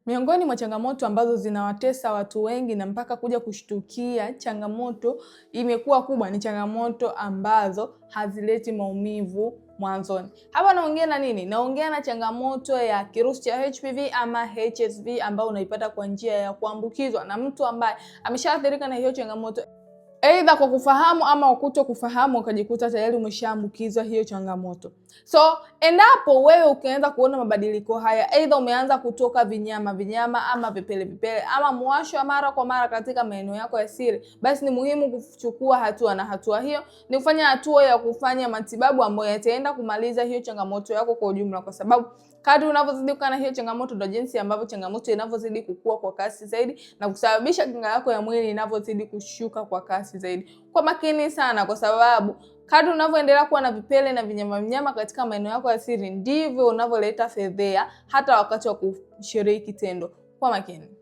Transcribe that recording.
Miongoni mwa changamoto ambazo zinawatesa watu wengi na mpaka kuja kushtukia changamoto imekuwa kubwa ni changamoto ambazo hazileti maumivu mwanzoni. Hapa naongea na nini? Naongea na changamoto ya kirusi cha HPV ama HSV ambao unaipata kwa njia ya kuambukizwa na mtu ambaye ameshaathirika na hiyo changamoto. Aidha kwa kufahamu ama kuto kufahamu ukajikuta tayari umeshaambukizwa hiyo changamoto. So, endapo wewe ukianza kuona mabadiliko haya, aidha umeanza kutoka vinyama ama vipele ama mwasho mara kwa mara katika maeneo yako ya siri, basi ni muhimu kuchukua hatua, na hatua hiyo ni kufanya hatua ya kufanya matibabu ambayo yataenda kumaliza hiyo changamoto yako kwa ujumla, kwa sababu kadri unavyozidi kukaa na hiyo changamoto ndio jinsi ambavyo changamoto inavyozidi kukua kwa kasi zaidi na kusababisha kinga yako ya mwili inavyozidi kushuka kwa kasi zaidi. Kwa makini sana, kwa sababu kadri unavyoendelea kuwa na vipele na vinyama katika maeneo yako ya siri ndivyo unavyoleta fedheha hata wakati wa kushiriki tendo. Kwa makini.